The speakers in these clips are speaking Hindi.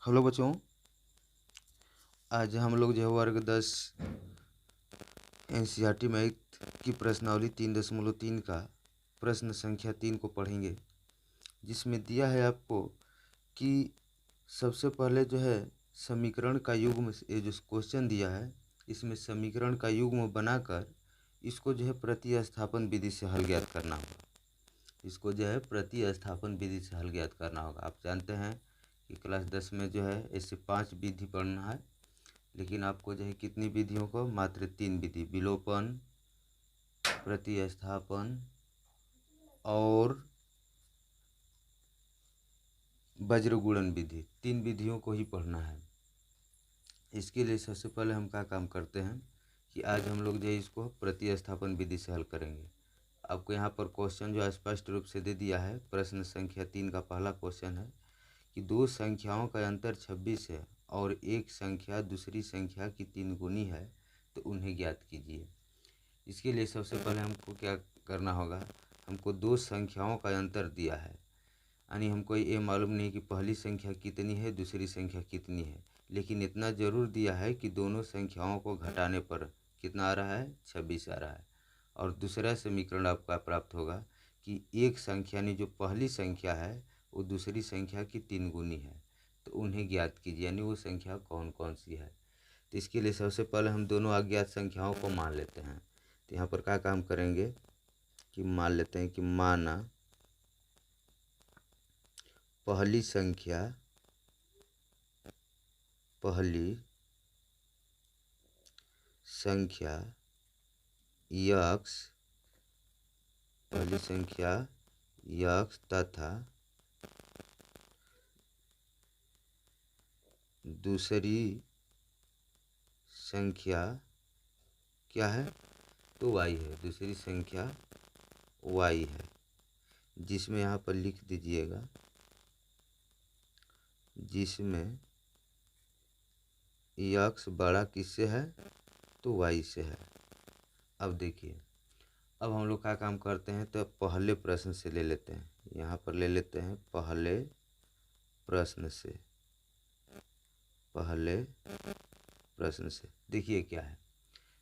हेलो बच्चों, आज हम लोग जो है वर्ग 10 एनसीईआरटी मैथ की प्रश्नावली 3.3 का प्रश्न संख्या 3 को पढ़ेंगे, जिसमें दिया है आपको कि सबसे पहले जो है समीकरण का युग्म, ये जो क्वेश्चन दिया है इसमें समीकरण का युग्म बनाकर इसको जो है प्रतिस्थापन विधि से हल ज्ञात करना होगा। इसको जो है प्रतिस्थापन विधि से हल ज्ञात करना होगा। आप जानते हैं कि क्लास 10 में जो है इससे 5 विधि पढ़ना है, लेकिन आपको जो है कितनी विधियों को, मात्र 3 विधि, विलोपन, प्रतिस्थापन और वज्रगुणन विधि, 3 विधियों को ही पढ़ना है। इसके लिए सबसे पहले हम क्या काम करते हैं कि आज हम लोग जो है इसको प्रतिस्थापन विधि से हल करेंगे। आपको यहाँ पर क्वेश्चन जो स्पष्ट रूप से दे दिया है। प्रश्न संख्या 3 का पहला क्वेश्चन है कि दो संख्याओं का अंतर 26 है और एक संख्या दूसरी संख्या की 3 गुनी है, तो उन्हें ज्ञात कीजिए। इसके लिए सबसे पहले हमको क्या करना होगा, हमको दो संख्याओं का अंतर दिया है, यानी हमको ये मालूम नहीं कि पहली संख्या कितनी है, दूसरी संख्या कितनी है, लेकिन इतना ज़रूर दिया है कि दोनों संख्याओं को घटाने पर कितना आ रहा है, 26 आ रहा है। और दूसरा समीकरण आपका प्राप्त होगा कि एक संख्या यानी जो पहली संख्या है वो दूसरी संख्या की 3 गुनी है, तो उन्हें ज्ञात कीजिए, यानी वो संख्या कौन कौन सी है। तो इसके लिए सबसे पहले हम दोनों अज्ञात संख्याओं को मान लेते हैं। तो यहाँ पर क्या काम करेंगे कि मान लेते हैं कि माना पहली संख्या यक्स तथा दूसरी संख्या क्या है, तो y है, दूसरी संख्या y है, जिसमें यहाँ पर लिख दीजिएगा, जिसमें x बड़ा किससे है, तो y से है। अब देखिए, अब हम लोग क्या काम करते हैं, तो पहले प्रश्न से ले लेते हैं। यहाँ पर ले लेते हैं पहले प्रश्न से देखिए क्या है।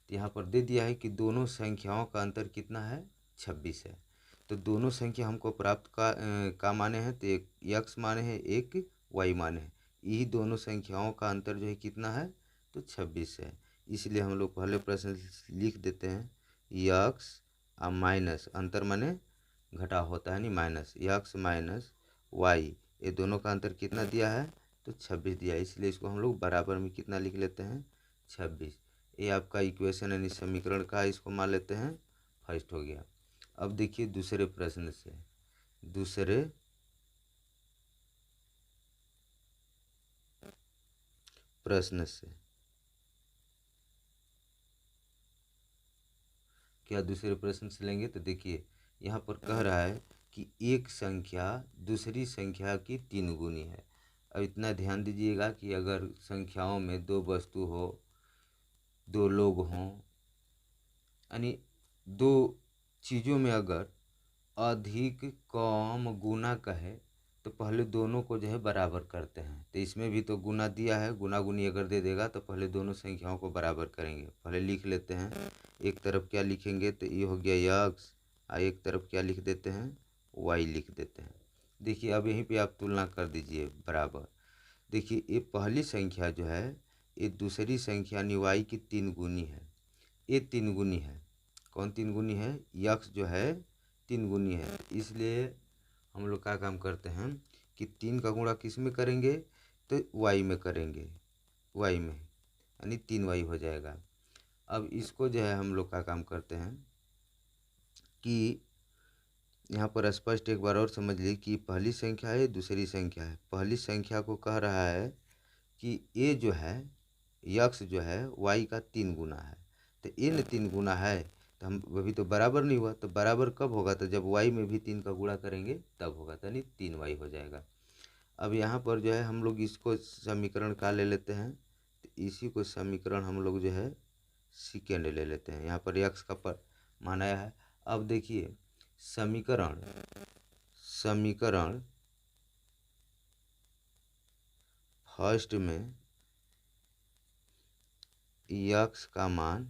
तो यहाँ पर दे दिया है कि दोनों संख्याओं का अंतर कितना है, 26 है। तो दोनों संख्या हमको प्राप्त का माने हैं, तो एक x माने हैं, एक y माने हैं। यही दोनों संख्याओं का अंतर जो है कितना है, तो 26 है। इसलिए हम लोग पहले प्रश्न लिख देते हैं x और माइनस, अंतर माने घटाव होता है, नहीं माइनस, x माइनस y, ये दोनों का अंतर कितना दिया है, तो 26 दिया है। इसलिए इसको हम लोग बराबर में कितना लिख लेते हैं, 26। ये आपका इक्वेशन यानी समीकरण का, इसको मान लेते हैं फर्स्ट हो गया। अब देखिए दूसरे प्रश्न से, दूसरे प्रश्न से क्या दूसरे प्रश्न से लेंगे, तो देखिए यहाँ पर कह रहा है कि एक संख्या दूसरी संख्या की 3 गुनी है। अब इतना ध्यान दीजिएगा कि अगर संख्याओं में दो वस्तु हो, दो लोग हों, यानी दो चीज़ों में अगर अधिक कम गुना कहे, तो पहले दोनों को जो है बराबर करते हैं। तो इसमें भी तो गुना दिया है, गुना गुनी अगर दे देगा तो पहले दोनों संख्याओं को बराबर करेंगे। पहले लिख लेते हैं, एक तरफ क्या लिखेंगे, तो ये हो गया x, और एक तरफ क्या लिख देते हैं, y लिख देते हैं। देखिए अब यहीं पे आप तुलना कर दीजिए बराबर। देखिए ये पहली संख्या जो है ये दूसरी संख्या यानी y की 3 गुनी है। ये 3 गुनी है, कौन 3 गुनी है, x जो है 3 गुनी है। इसलिए हम लोग क्या काम करते हैं कि 3 का गुणा किस में करेंगे, तो y में करेंगे, y में, यानी 3y हो जाएगा। अब इसको जो है हम लोग का काम करते हैं कि यहाँ पर स्पष्ट एक बार और समझ लीजिए कि पहली संख्या है, दूसरी संख्या है। पहली संख्या को कह रहा है कि ये जो है x जो है y का 3 गुना है, तो ये न 3 गुना है, तो हम अभी तो बराबर नहीं हुआ, तो बराबर कब होगा, तो जब y में भी 3 का गुणा करेंगे तब होगा, तो यानी 3y हो जाएगा। अब यहाँ पर जो है हम लोग इसको समीकरण का ले लेते हैं, तो इसी को समीकरण हम लोग जो है सेकेंड ले लेते हैं। यहाँ पर x का पर मान आया है। अब देखिए समीकरण फर्स्ट में यक्स का मान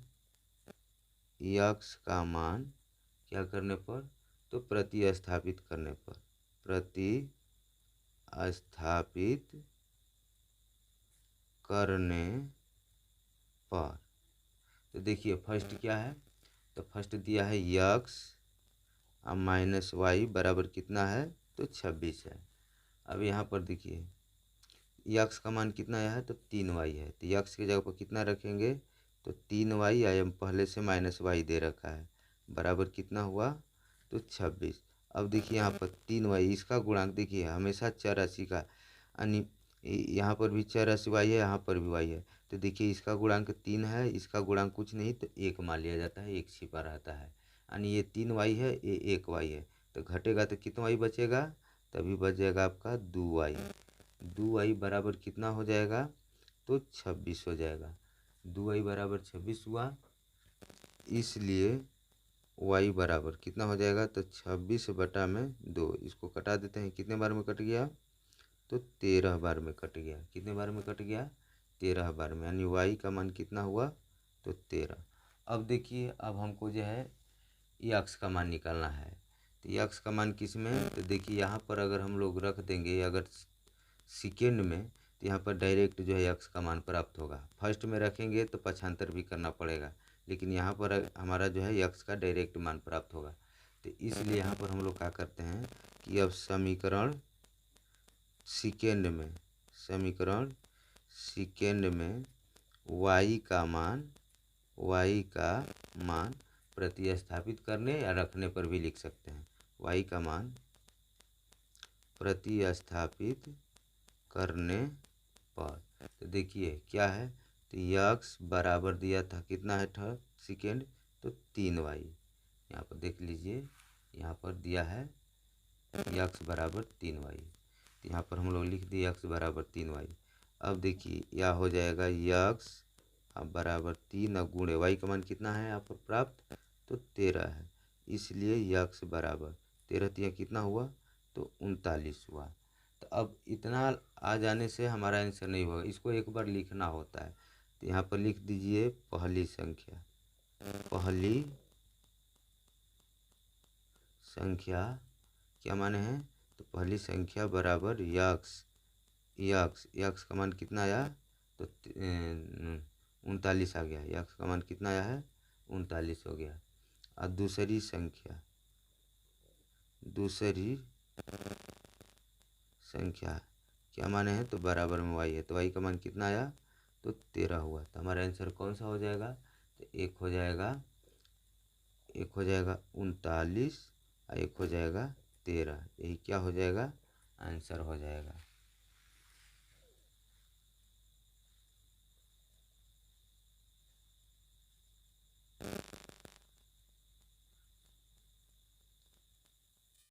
क्या करने पर, तो प्रतिस्थापित करने पर, प्रतिस्थापित करने पर। तो देखिए फर्स्ट क्या है, तो फर्स्ट दिया है यक्स अब माइनस वाई बराबर कितना है, तो 26 है। अब यहाँ पर देखिए यक्स का मान कितना आया है, तो 3y है, तो यक्स की जगह पर कितना रखेंगे, तो 3y आया, पहले से माइनस वाई दे रखा है, बराबर कितना हुआ, तो 26। अब देखिए यहाँ पर 3y, इसका गुणांक देखिए हमेशा चर राशि का, यानी यहाँ पर भी चर राशि y है, यहाँ पर भी y है, तो देखिए इसका गुणांक 3 है, इसका गुणांक कुछ नहीं तो 1 मान लिया जाता है, 1 छिपा रहता है, यानी ये 3y है, ये 1y है, तो घटेगा तो कितना y बचेगा, तभी बच जाएगा आपका 2y। 2y बराबर कितना हो जाएगा, तो 26 हो जाएगा। 2y बराबर 26 हुआ, इसलिए y बराबर कितना हो जाएगा, तो 26/2। इसको कटा देते हैं, कितने बार में कट गया, तो 13 बार में कट गया। कितने बार में कट गया, 13 बार में, यानी y का मान कितना हुआ, तो 13। अब देखिए अब हमको जो है यक्स का मान निकालना है, तो यक्स का मान किस में, तो देखिए यहाँ पर अगर हम लोग रख देंगे अगर सेकेंड में, तो यहाँ पर डायरेक्ट जो है यक्स का मान प्राप्त होगा। फर्स्ट में रखेंगे तो पक्षांतर भी करना पड़ेगा, लेकिन यहाँ पर हमारा जो है यक्स का डायरेक्ट मान प्राप्त होगा। तो इसलिए यहाँ पर हम लोग क्या करते हैं कि अब समीकरण सेकेंड में y का मान प्रतिस्थापित करने या रखने पर भी लिख सकते हैं। y का मान प्रतिस्थापित करने पर, तो देखिए क्या है, तो यक्स बराबर दिया था कितना है था सेकेंड, तो 3y। यहाँ पर देख लीजिए, यहाँ पर दिया है यक्स बराबर 3y, तो यहाँ पर हम लोग लिख दिए यक्स बराबर 3y। अब देखिए यह हो जाएगा यक्स अब बराबर 3 और गुणे y का मान कितना है यहाँ पर प्राप्त, तो 13 है, इसलिए यक्स बराबर 13 कितना हुआ, तो 39 हुआ। तो अब इतना आ जाने से हमारा आंसर नहीं होगा, इसको एक बार लिखना होता है, तो यहाँ पर लिख दीजिए पहली संख्या क्या माने हैं, तो पहली संख्या बराबर यक्स का मान कितना आया, तो 39 आ गया, यक्स का मान कितना आया है, 39 हो गया। और दूसरी संख्या क्या माने हैं, तो बराबर में y है, तो y का मान कितना आया, तो 13 हुआ। तो हमारा आंसर कौन सा हो जाएगा, तो एक हो जाएगा 39 और एक हो जाएगा 13, यही क्या हो जाएगा, आंसर हो जाएगा।